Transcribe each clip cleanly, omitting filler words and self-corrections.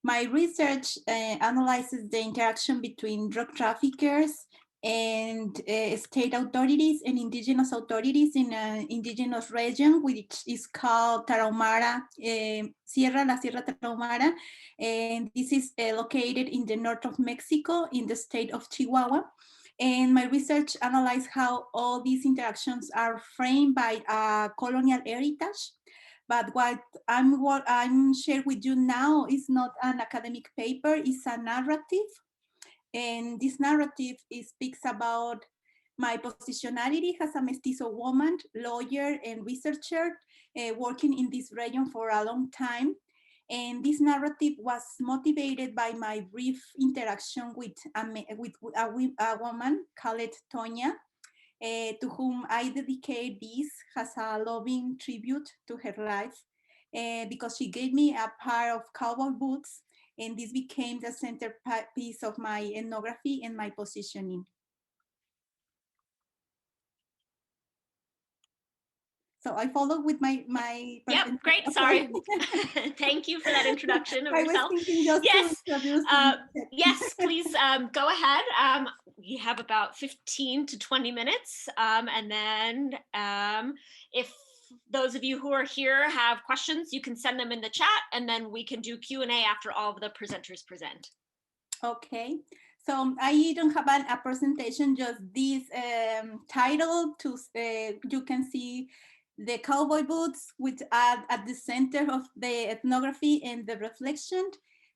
My research analyzes the interaction between drug traffickers and state authorities and indigenous authorities in an indigenous region, which is called Tarahumara, La Sierra Tarahumara. And this is located in the north of Mexico in the state of Chihuahua. And my research analyzed how all these interactions are framed by a colonial heritage. But what I'm sharing with you now is not an academic paper, it's a narrative. And this narrative speaks about my positionality as a mestizo woman, lawyer, and researcher working in this region for a long time. And this narrative was motivated by my brief interaction with a woman called Toña, to whom I dedicate this as a loving tribute to her life, because she gave me a pair of cowboy boots, and this became the centerpiece of my ethnography and my positioning. So I follow with my Yep, great. Sorry. Thank you for that introduction of yourself. I was thinking just yes, to introduce yes, please go ahead. We have about 15 to 20 minutes, and then if those of you who are here have questions, you can send them in the chat, and then we can do Q&A after all of the presenters present. Okay. So I don't have a presentation, just this title to you can see the cowboy boots, which are at the center of the ethnography and the reflection.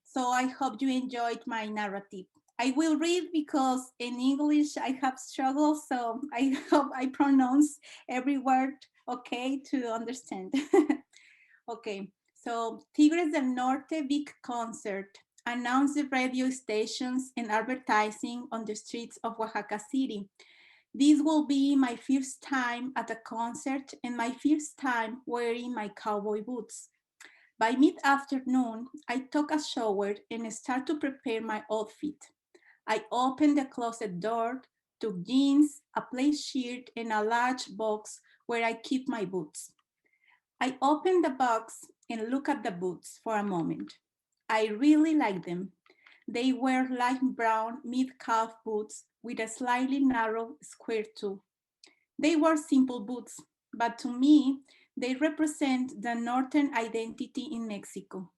So I hope you enjoyed my narrative. I will read because in English I have struggled, so I hope I pronounce every word okay to understand. Okay, so Tigres del Norte big concert. Announce the radio stations and advertising on the streets of Oaxaca City. This will be my first time at a concert and my first time wearing my cowboy boots. By mid-afternoon, I took a shower and start to prepare my outfit. I opened the closet door, took jeans, a plain shirt, and a large box where I keep my boots. I opened the box and looked at the boots for a moment. I really like them. They were light brown mid-calf boots with a slightly narrow square toe. They were simple boots, but to me, they represent the northern identity in Mexico.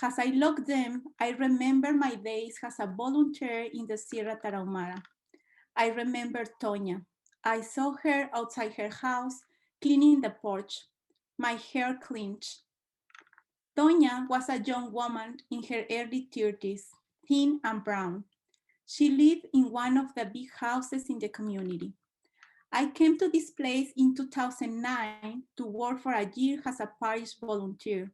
As I look them, I remember my days as a volunteer in the Sierra Tarahumara. I remember Toña. I saw her outside her house, cleaning the porch. My hair clenched. Toña was a young woman in her early 30s, thin and brown. She lived in one of the big houses in the community. I came to this place in 2009 to work for a year as a parish volunteer.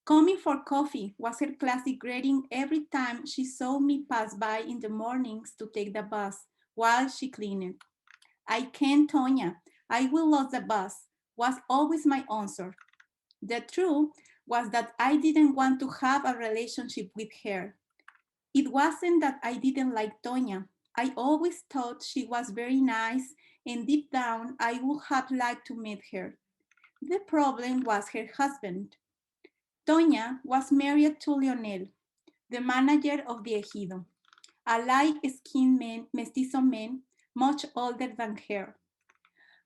Coming for coffee was her classic greeting every time she saw me pass by in the mornings to take the bus while she cleaned. I can't, Toña. I will lose the bus, was always my answer. The truth was that I didn't want to have a relationship with her. It wasn't that I didn't like Toña. I always thought she was very nice, and deep down, I would have liked to meet her. The problem was her husband. Toña was married to Leonel, the manager of the ejido, a light-skinned man, mestizo man, much older than her.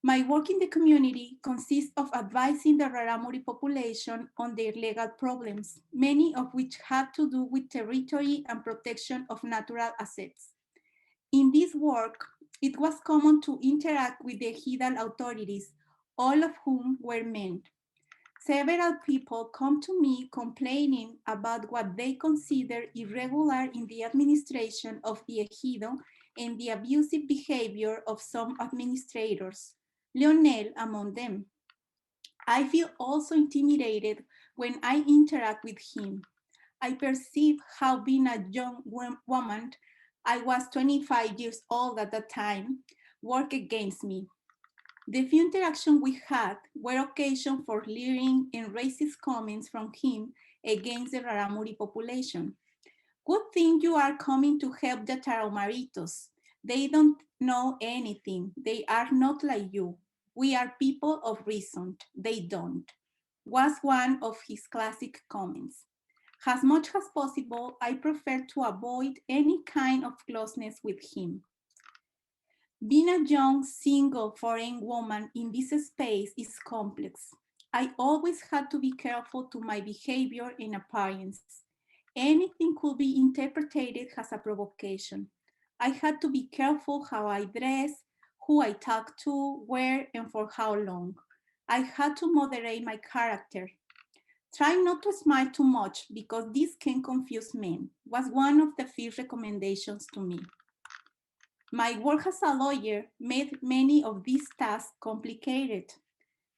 My work in the community consists of advising the Rarámuri population on their legal problems, many of which have to do with territory and protection of natural assets. In this work, it was common to interact with the ejidal authorities, all of whom were men. Several people come to me complaining about what they consider irregular in the administration of the ejido and the abusive behavior of some administrators, Leonel among them. I feel also intimidated when I interact with him. I perceive how being a young woman, I was 25 years old at the time, worked against me. The few interactions we had were occasion for leering and racist comments from him against the Rarámuri population. Good thing you are coming to help the Tarahumaritos. They don't know anything. They are not like you. We are people of reason. They don't, was one of his classic comments. As much as possible, I prefer to avoid any kind of closeness with him. Being a young, single, foreign woman in this space is complex. I always had to be careful to my behavior and appearance. Anything could be interpreted as a provocation. I had to be careful how I dress, who I talk to, where, and for how long. I had to moderate my character. Try not to smile too much because this can confuse men, was one of the first recommendations to me. My work as a lawyer made many of these tasks complicated.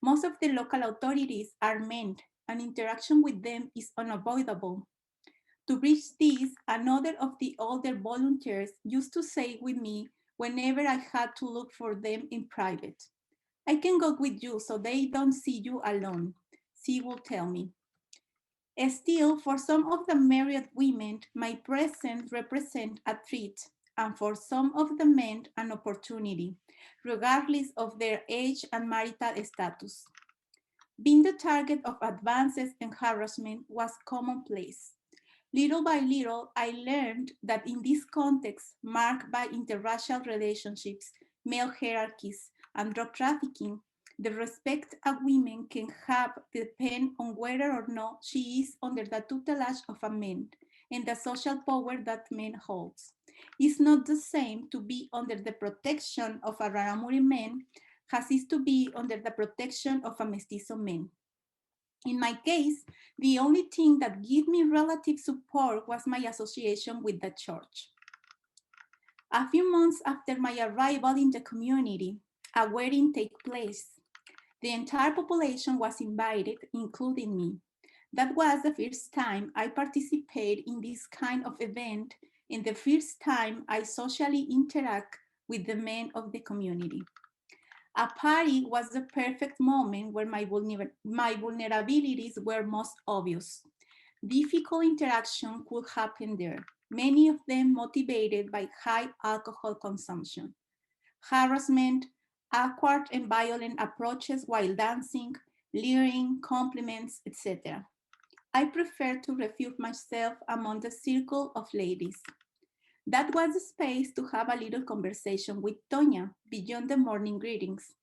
Most of the local authorities are men, and interaction with them is unavoidable. To bridge this, another of the older volunteers used to say with me whenever I had to look for them in private, I can go with you so they don't see you alone, she would tell me. Still, for some of the married women, my presence represents a threat, and for some of the men, an opportunity, regardless of their age and marital status. Being the target of advances and harassment was commonplace. Little by little, I learned that in this context, marked by interracial relationships, male hierarchies, and drug trafficking, the respect a woman can have depends on whether or not she is under the tutelage of a man and the social power that man holds. It's not the same to be under the protection of a Raramuri man as is to be under the protection of a mestizo man. In my case, the only thing that gave me relative support was my association with the church. A few months after my arrival in the community, a wedding took place. The entire population was invited, including me. That was the first time I participated in this kind of event and the first time I socially interact with the men of the community. A party was the perfect moment where my vulnerabilities were most obvious. Difficult interaction could happen there, many of them motivated by high alcohol consumption. Harassment, awkward and violent approaches while dancing, leering, compliments, etc. I prefer to refuge myself among the circle of ladies. That was the space to have a little conversation with Toña beyond the morning greetings.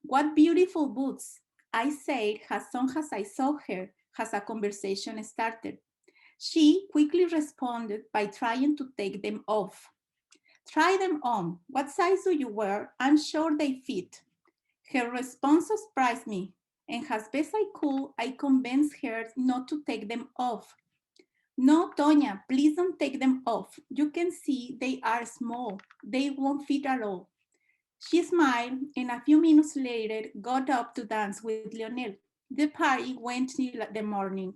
What beautiful boots, I said as soon as I saw her as a conversation started. She quickly responded by trying to take them off. Try them on. What size do you wear? I'm sure they fit. Her response surprised me, and as best I could, I convinced her not to take them off. No, Toña, please don't take them off. You can see they are small. They won't fit at all. She smiled and a few minutes later got up to dance with Lionel. The party went till the morning.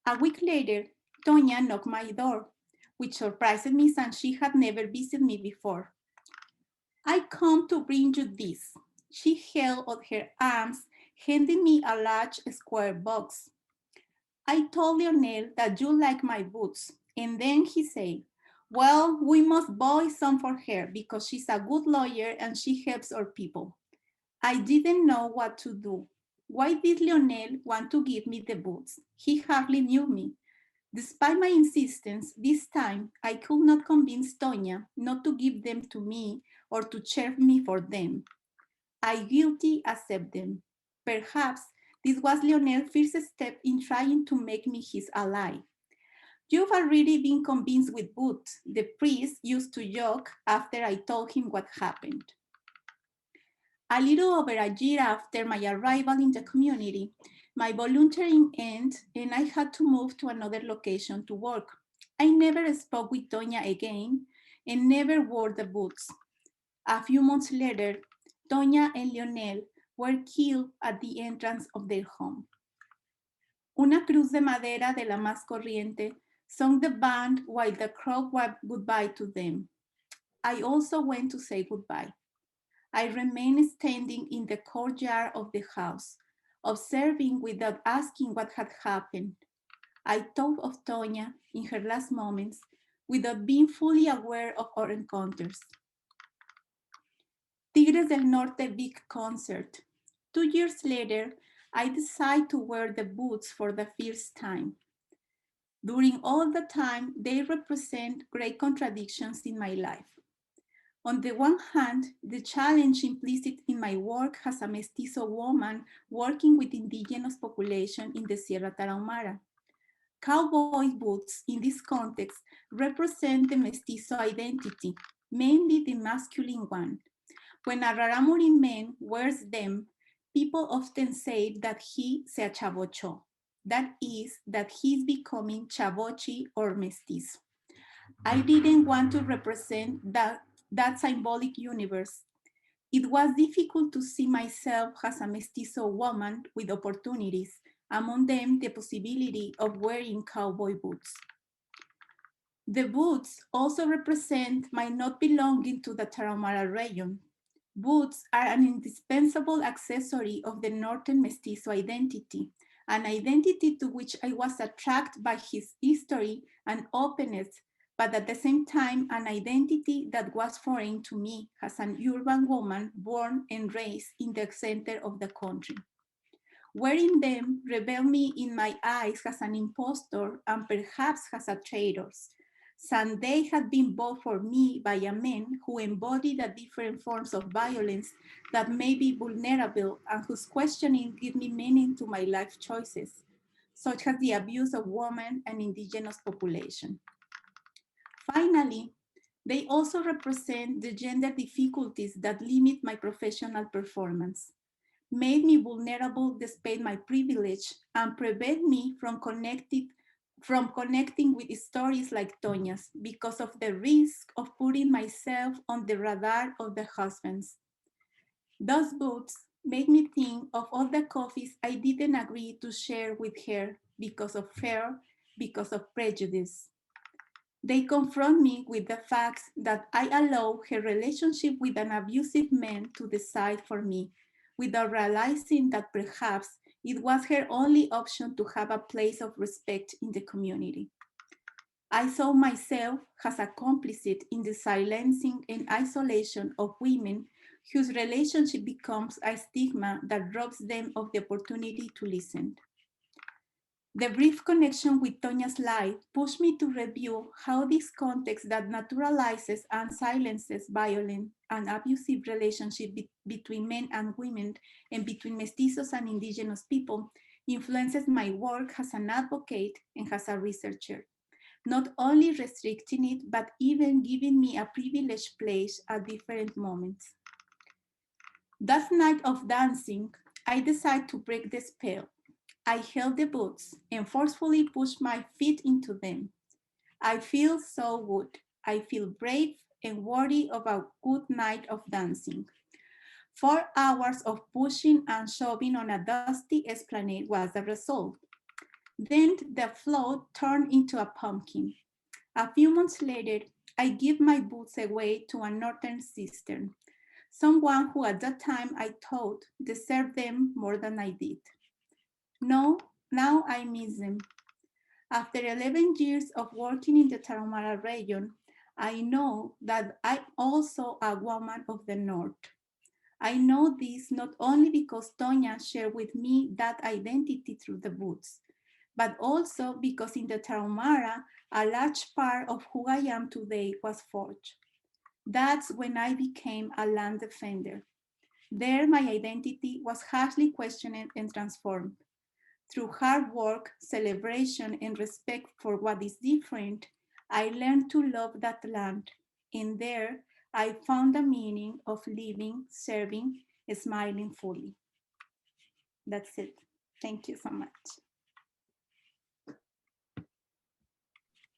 A week later, Toña knocked my door, which surprised me since she had never visited me before. I come to bring you this. She held out her arms, handing me a large square box. I told Lionel that you like my boots, and then he said, well, we must buy some for her because she's a good lawyer and she helps our people. I didn't know what to do. Why did Lionel want to give me the boots? He hardly knew me. Despite my insistence, this time I could not convince Toña not to give them to me or to charge me for them. I guiltily accept them. Perhaps this was Lionel's first step in trying to make me his ally. You've already been convinced with boots, the priest used to joke after I told him what happened. A little over a year after my arrival in the community, my volunteering ended and I had to move to another location to work. I never spoke with Toña again and never wore the boots. A few months later, Toña and Lionel were killed at the entrance of their home. Una cruz de madera de la más corriente sung the band while the crowd waved goodbye to them. I also went to say goodbye. I remained standing in the courtyard of the house, observing without asking what had happened. I thought of Toña in her last moments without being fully aware of our encounters. Tigres del Norte big concert. 2 years later, I decided to wear the boots for the first time. During all the time, they represent great contradictions in my life. On the one hand, the challenge implicit in my work as a mestizo woman working with indigenous population in the Sierra Tarahumara. Cowboy boots in this context represent the mestizo identity, mainly the masculine one. When a Raramuri man wears them, people often say that he se achavochó. That is, that he's becoming chavochi or mestizo. I didn't want to represent that symbolic universe. It was difficult to see myself as a mestizo woman with opportunities, among them the possibility of wearing cowboy boots. The boots also represent my not belonging to the Tarahumara region. Boots are an indispensable accessory of the Northern mestizo identity, an identity to which I was attracted by his history and openness, but at the same time, an identity that was foreign to me as an urban woman born and raised in the center of the country. Wearing them revealed me in my eyes as an impostor and perhaps as a traitor. Some they had been bought for me by a man who embodied the different forms of violence that may be vulnerable and whose questioning gave me meaning to my life choices, such as the abuse of women and indigenous population. Finally, they also represent the gender difficulties that limit my professional performance, made me vulnerable despite my privilege, and prevent me from connecting with stories like Toña's because of the risk of putting myself on the radar of the husbands. Those books made me think of all the coffees I didn't agree to share with her because of fear, because of prejudice. They confront me with the fact that I allow her relationship with an abusive man to decide for me, without realizing that perhaps it was her only option to have a place of respect in the community. I saw myself as a complicit in the silencing and isolation of women whose relationship becomes a stigma that robs them of the opportunity to listen. The brief connection with Toña's life pushed me to review how this context that naturalizes and silences violent and abusive relationship between men and women and between mestizos and indigenous people influences my work as an advocate and as a researcher, not only restricting it, but even giving me a privileged place at different moments. That night of dancing, I decided to break the spell. I held the boots and forcefully pushed my feet into them. I feel so good. I feel brave and worthy of a good night of dancing. 4 hours of pushing and shoving on a dusty esplanade was the result. Then the floor turned into a pumpkin. A few months later, I give my boots away to a northern sister, someone who at that time I thought deserved them more than I did. No, now I miss them. After 11 years of working in the Tarahumara region, I know that I'm also a woman of the North. I know this not only because Toña shared with me that identity through the boots, but also because in the Tarahumara, a large part of who I am today was forged. That's when I became a land defender. There, my identity was harshly questioned and transformed. Through hard work, celebration, and respect for what is different, I learned to love that land. And there, I found the meaning of living, serving, smiling fully. That's it. Thank you so much.